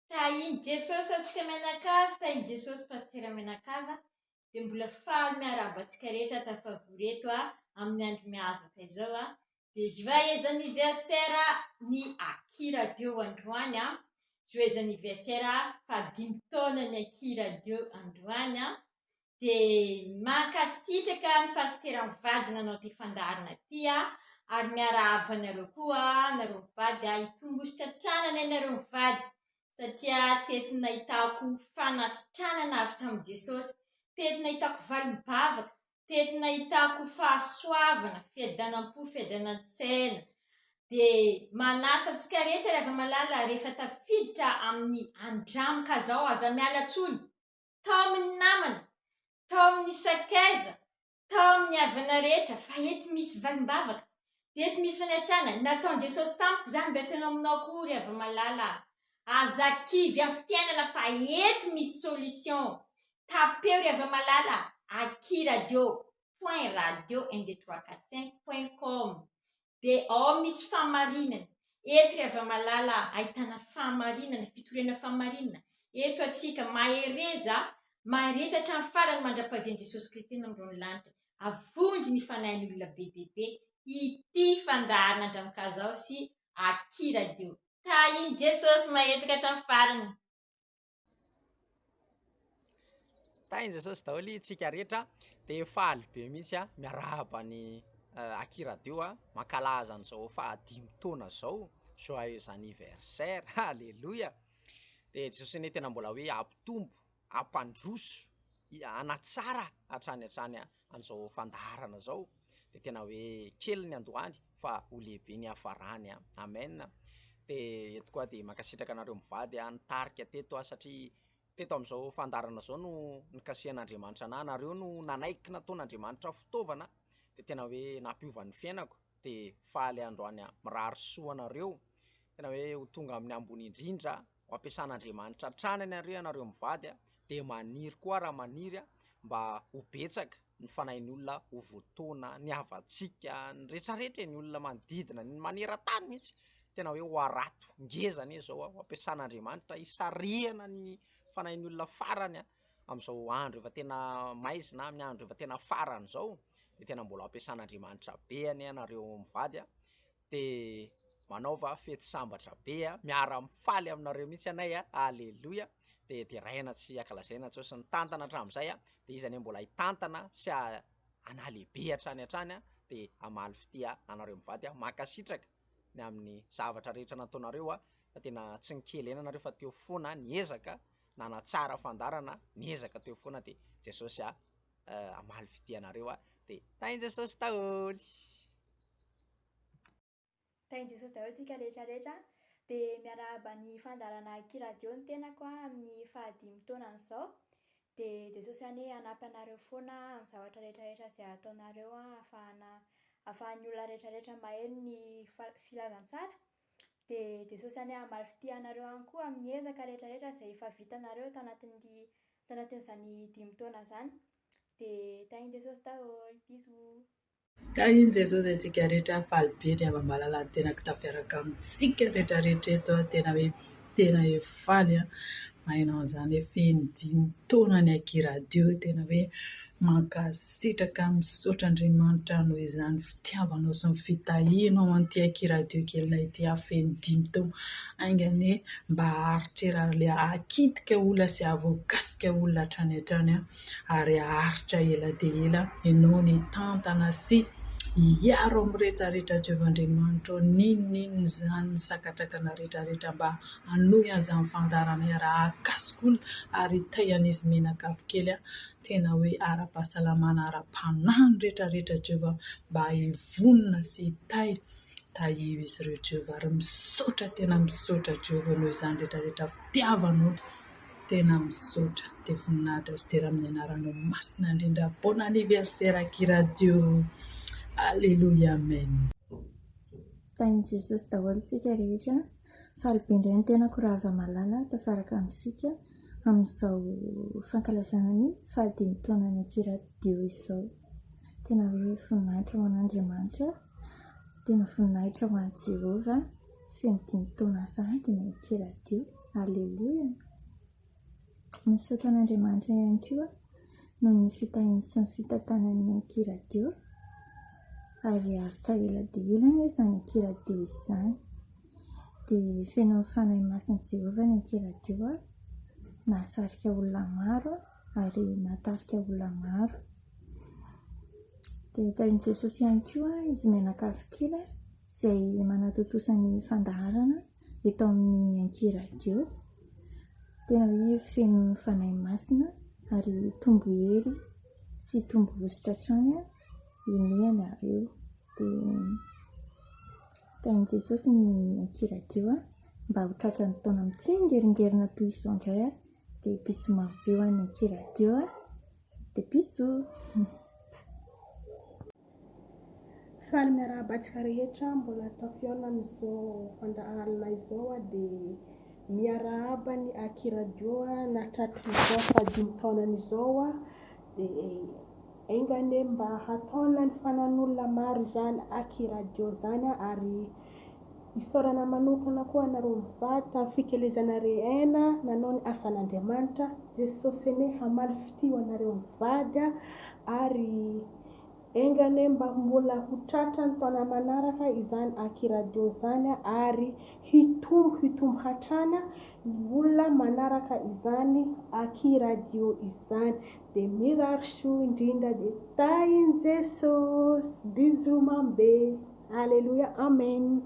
Tahiny Jesosy antsika mianakavy, tahiny Jesosy pastera mianakava, dia mbola faly miarahaba antsika rehetra tafavory eto amin'ny andro miavaka izao. Dia joyeux anniversaire ny Aki Radio androany. Joyeux anniversaire fa 5 taona ny Aki Radio androany. Dia mankasitraka ny pastera mivady nanao ty fandarina ty ary miarahaba anareo koa, nareo mivady, hitombositra tranana ianareo mivady satria tety nahitako fanasitranana avy tamin'i Jesosy, tety nahitako valibavaka, tety nahitako fahasoavana, fiadanam-po, fiadanan-tsaina. Dia manasa antsika rehetra rehefa malala rehefa tafiditra amin'ny andramoka zao aza miala tsony, tao amin'ny namana, tao amin'ny sakaiza, tao amin'ny havana rehetra, fa eto misy valimbavaka, eto misy fanasitranana. Nataon'i Jesosy tamiko zany mba ataonao aminao koa ry avy malala. Aza kivy amin'ny fiainana fa eto misy solution. Tapeo ry avy malala, Aki Radio, point radio 12345.com. Dia ao misy famarinana. Eto ry avy malala, ahitana famarinana, fitoriana famarinana. Eto atsika mahereza, maharetatra ny farany mandra-pahavian'i Jesosy Kristy namorony lanitra. Avonjy ny fanahin'ny olona be dia be ity fandaharana andramokazao sy Aki Radio. Tahiny Jesosy mahetaka hatramin'ny farany. Tahiny Jesosy daholo itsika rehetra dia faly be mihitsy miarahaba ny Aki Radio mankalaza an'izao fa 5 taona zao. Joyeux anniversaire, alléluia. Dia Jesosy ny tena mbola hoe ampitombo, ampandroso, anatsara hatrany an'izao fandaharana zao. Dia tena hoe kely ny androany fa ho lehibe ny hafarany. Amen. Dia eto koa dia mankasitraka anareo mivady nitarika teto satria teto amin'izao fandarana zao no nikasihan'Andriamanitra anahy, nareo no nanaiky nataon'Andriamanitra fitaovana. Dia tena hoe nampiovan'ny fiainako. Dia faly androany mirary soa anareo, tena hoe ho tonga amin'ny ambony indrindra, ho ampiasan'Andriamanitra tranany anareo mivady. Dia maniry koa raha maniry mba ho betsaka ny fanahin'ny olona ho voatoana, ny havatsika, ny rehetrarehetra ny olona manodidina, ny maneran-tany mihitsy. Tena hoe ho arato ngezana izao ho ampiasan'Andriamanitra hisarihana ny fanahin'ny olona farany amin'izao andro efa tena maizina, amin'ny andro efa tena farany izao. Dia tena mbola ampiasan'Andriamanitra be anareo mivady. Dia manaova fety sambatra be miara-mifaly aminareo mihitsy anay alleluia. Dia raina tsy akalazaina tsy ny tantana hatramin'izay dia izy anie mbola hitantana sy analehibe hatrany dia amaly fitia anareo mivady mankasitraka ny amin'ny zavatra rehetra nataonareo fa tena tsy nikely enanareo fa teo foana niezaka nanatsara fandarana, niezaka teo foana. Dia Jesosy amaly fitia anareo dia tahiny Jesosy daholo. Tahiny Jesosy daholo tsika rehetrarehetra. Dia miarahaba ny fandarana Aki Radio ny tenako amin'ny faha 5 taonany izao. Dia Jesosy any hanampy anareo foana amin'ny zavatra rehetrarehetra izay ataonareo ahafahan'ny olona rehetrarehetra maheno ny filazantsara. Dia Jesosy any hamaly fitia anareo any koa amin'ny ezaka rehetrarehetra izay efa vitanareo tanatin'izany 5 taona zany. Dia tahiny Jesosy daholo, bisous. Tahiny Jesosy antsika rehetra faly be ny avy malala ny tenako tafiaraka amintsika rehetrarehetra eto tena hoe tena faly mahainao an'izany hoe feno 5 taona ny Aki Radio. Tena hoe mankasitraka misaotra Andriamanitra noho izany fitiavanao sy ny fitahianao an'ity Aki Radio kelina ity feno 5 taona aingany mba haritrera le hakitika olona sy havoakasika olona hatrany ary haharitra ela dia ela ianao ny tantana sy hiaro amin'ny rehetrarehetra Jeovahandriamanitra ninonino izany ny sakatrakana rehetrarehetra mba hanohy an'izany fandarana raha hakasika olona ary tahian'izy menakavy kely tena hoe ara-pahasalamana ara-panahy rehetrarehetra Jehova mba hivonona sy tahivo izy ireo Jehova ary misaotra tena misaotra Jehova noho izany rehetrarehetra fitiavanao tena misaotra. Dia voninahitra sy tera amin'ny anaranao masina indrindra. Bon anniversaire Aki Radio. Alléluia, amen. Tahiny Jesosy daholo tsika rehetra. Faly be indray ny tenako raha avy malala tafaraka amintsika amin'izao fankalazana ny faha 5 taona ny Aki Radio izao. Tena hoe voninahitra ho an'Andriamanitra, tena voninahitra ho an'i Jehova feno 5 taona sahady ny Aki Radio. Alleloia. Misaotra an'Andriamanitra ihany koa no ny fitahiny sy ny fitantanan'ny ankiradio, ary haritra ela dia ela anie izany ankiradio izany. Dia feno amin'ny fanahy masin'i Jehovah ny ankiradio, nahasarika olona maro ary natarika olona maro. Dia tain'i Jesosy ihany koa izy menakavy kely izay manatotosany fandaharana eto amin'ny ankiradio. Tena hoe feno fanahy masina ary tombo hery sy tombo ositra hatrany iny nareo. Dia tain'i Jesosy ny ankiradio mba ho tratra ny taona mitsingeringerina toy izao indray dia piso maro be ny ankiradio dia piso. Faly miarahabantsika rehetra mbola tafiona amin'izao fandaharana izao dia miarahaba ny ankiradio natratran'izao fadimy taonan'izao dia engane mba hataona ny fanan'olona maro izany ankiradio izany ary isaorana manokana koa nareo mivady tamin'ny fikelezana rehaina nanao ny asan'Andriamanitra. Jesosy ene hamaly fitio anareo mivady ary engane mba mbola ho tratra ny taona manaraka izany ankiradio izany ary hitombo hatrana ny olona manaraka izany ankiradio izany. Dia mirary soa indrindra dia tahin'i Jesosy. Bisous mambe. Alleluia. Amen.